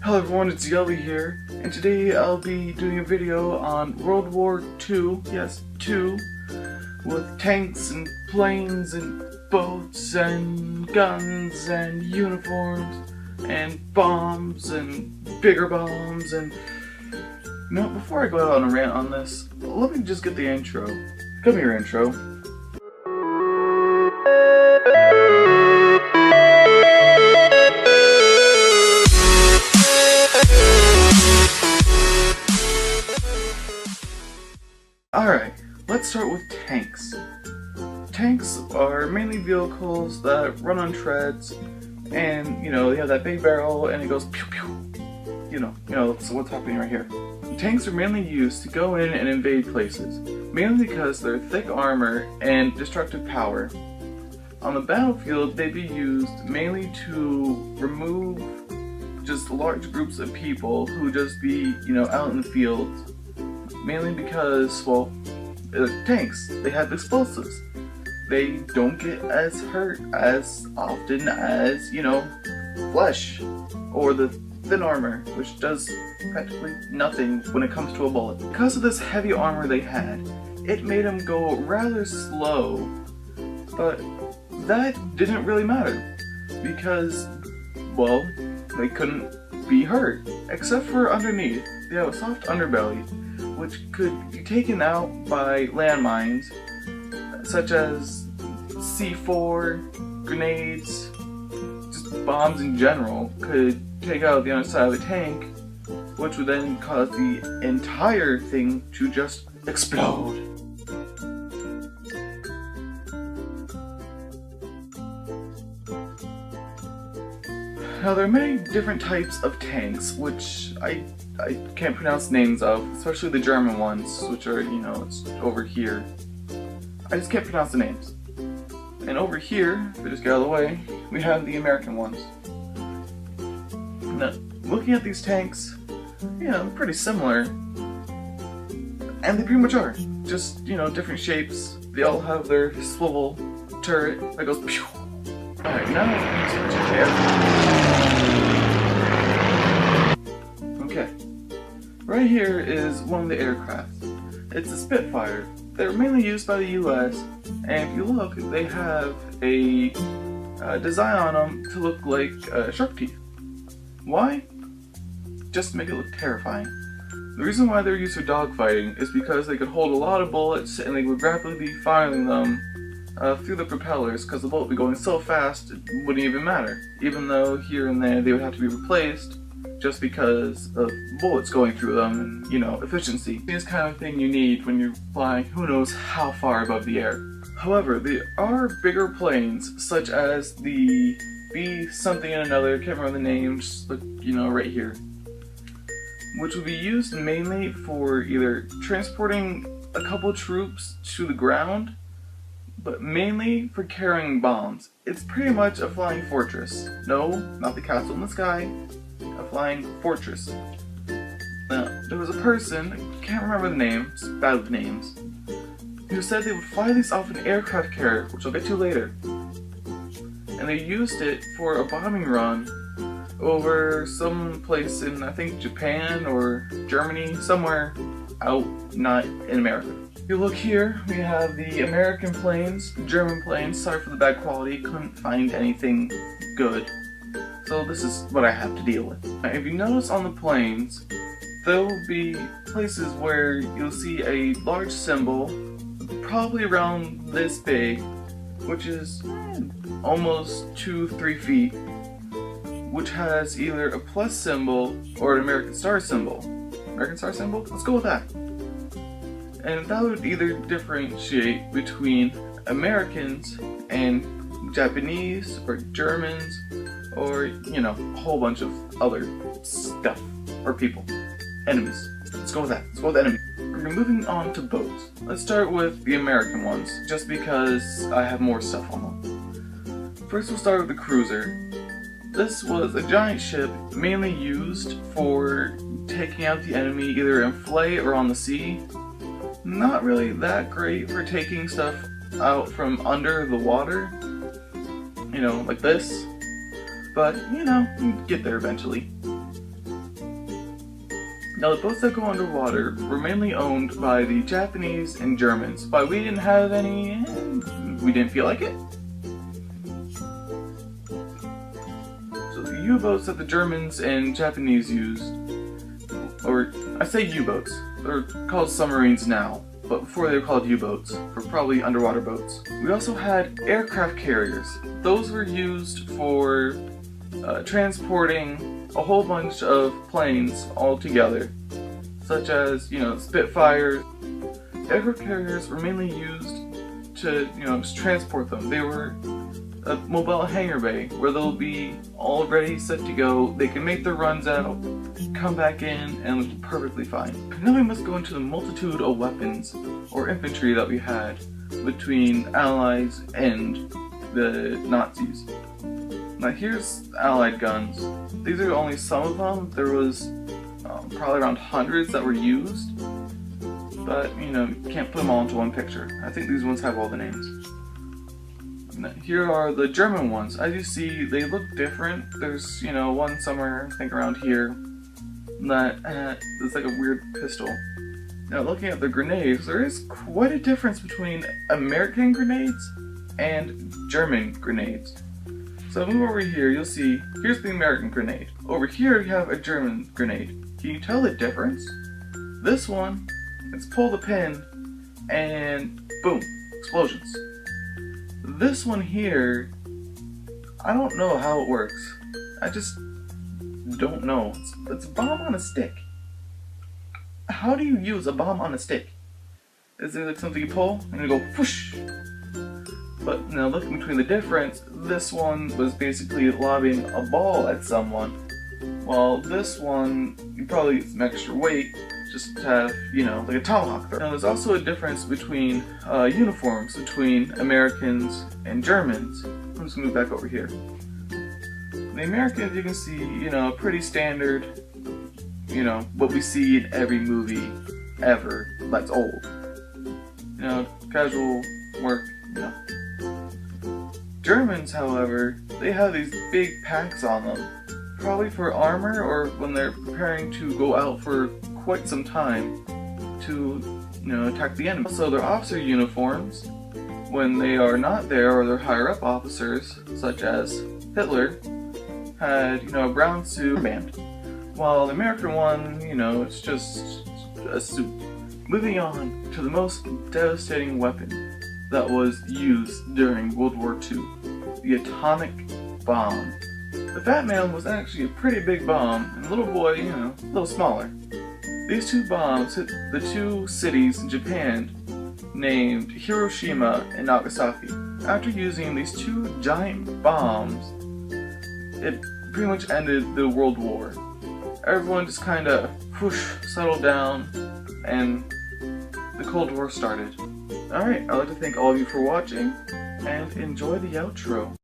Hello everyone, it's Yelby here, and today I'll be doing a video on World War II, yes, 2, with tanks and planes and boats and guns and uniforms and bombs and bigger bombs and... No, before I go out on a rant on this, let me just get the intro. Come here, intro. Alright, let's start with tanks. Tanks are mainly vehicles that run on treads, and they have that big barrel and it goes pew pew. That's what's happening right here. Tanks are mainly used to go in and invade places, mainly because they're thick armor and destructive power. On the battlefield, they'd be used mainly to remove just large groups of people who just be, out in the fields. Mainly because, well, tanks, they have explosives. They don't get as hurt as often as, flesh or the thin armor, which does practically nothing when it comes to a bullet. Because of this heavy armor they had, it made them go rather slow, but that didn't really matter because, well, they couldn't be hurt, except for underneath. They have a soft underbelly, which could be taken out by landmines, such as C4, grenades, just bombs in general, could take out the underside of the tank, which would then cause the entire thing to just explode. Now, there are many different types of tanks, which I can't pronounce names of, especially the German ones, which are, it's over here. I just can't pronounce the names. And over here, if we just get out of the way, we have the American ones. Now, looking at these tanks, they're pretty similar. And they pretty much are. Just, different shapes. They all have their swivel turret that goes pew. Alright, now let's switch to air. Okay. Right here is one of the aircraft. It's a Spitfire. They're mainly used by the US, and if you look, they have a design on them to look like shark teeth. Why? Just to make it look terrifying. The reason why they're used for dogfighting is because they could hold a lot of bullets and they would rapidly be firing them through the propellers, because the bullet would be going so fast it wouldn't even matter, even though here and there they would have to be replaced just because of bullets going through them and, efficiency. It's the kind of thing you need when you're flying who knows how far above the air. However, there are bigger planes, such as the B something and another, can't remember the names, but right here, which would be used mainly for either transporting a couple troops to the ground, but mainly for carrying bombs. It's pretty much a flying fortress. No, not the castle in the sky, a flying fortress. Now, there was a person, I can't remember the names, bad with names, who said they would fly these off an aircraft carrier, which I'll get to later. And they used it for a bombing run over some place in, I think, Japan or Germany, somewhere out not in America. If you look here, we have the American planes, German planes. Sorry for the bad quality, couldn't find anything good. So this is what I have to deal with. Now, if you notice on the planes, there will be places where you'll see a large symbol, probably around this big, which is almost 2-3 feet, which has either a plus symbol or an American star symbol. American star symbol? Let's go with that. And that would either differentiate between Americans and Japanese or Germans or, a whole bunch of other stuff or people. Enemies. Let's go with that. Let's go with enemies. We're moving on to boats. Let's start with the American ones, just because I have more stuff on them. First we'll start with the cruiser. This was a giant ship mainly used for taking out the enemy either in flight or on the sea. Not really that great for taking stuff out from under the water, like this. But, you get there eventually. Now the boats that go underwater were mainly owned by the Japanese and Germans, but we didn't have any, and we didn't feel like it. So the U-boats that the Germans and Japanese used, or I say U-boats, they're called submarines now, but before they were called U-boats, for probably underwater boats. We also had aircraft carriers. Those were used for transporting a whole bunch of planes all together, such as, Spitfire. Aircraft carriers were mainly used to, just transport them. They were a mobile hangar bay where they'll be all ready, set to go. They can make their runs out, come back in, and it'll be perfectly fine. Now we must go into the multitude of weapons or infantry that we had between Allies and the Nazis. Now here's Allied guns. These are only some of them. There was probably around hundreds that were used, but you can't put them all into one picture. I think these ones have all the names. Now, here are the German ones. As you see, they look different. There's one somewhere, I think around here, that is like a weird pistol. Now looking at the grenades, there is quite a difference between American grenades and German grenades. So move over here, you'll see, here's the American grenade. Over here you have a German grenade. Can you tell the difference? This one, let's pull the pin, and boom, explosions. This one here, I don't know how it works. I just don't know. It's a bomb on a stick. How do you use a bomb on a stick? Is it like something you pull, and you go whoosh? But now looking between the difference, this one was basically lobbing a ball at someone, while this one, you probably get some extra weight, just to have, like a tomahawk throw. Now there's also a difference between uniforms between Americans and Germans. I'm just gonna move back over here. The Americans, you can see, pretty standard, what we see in every movie ever that's old. Casual work, Germans, however, they have these big packs on them, probably for armor or when they're preparing to go out for quite some time to, attack the enemy. Also, their officer uniforms, when they are not there or they're higher up officers, such as Hitler, had, a brown suit band, while the American one, it's just a suit. Moving on to the most devastating weapon that was used during World War II, the atomic bomb. The Fat Man was actually a pretty big bomb, and the little boy, a little smaller. These two bombs hit the two cities in Japan named Hiroshima and Nagasaki. After using these two giant bombs, it pretty much ended the World War. Everyone just kind of settled down, and the Cold War started. Alright, I'd like to thank all of you for watching, and enjoy the outro.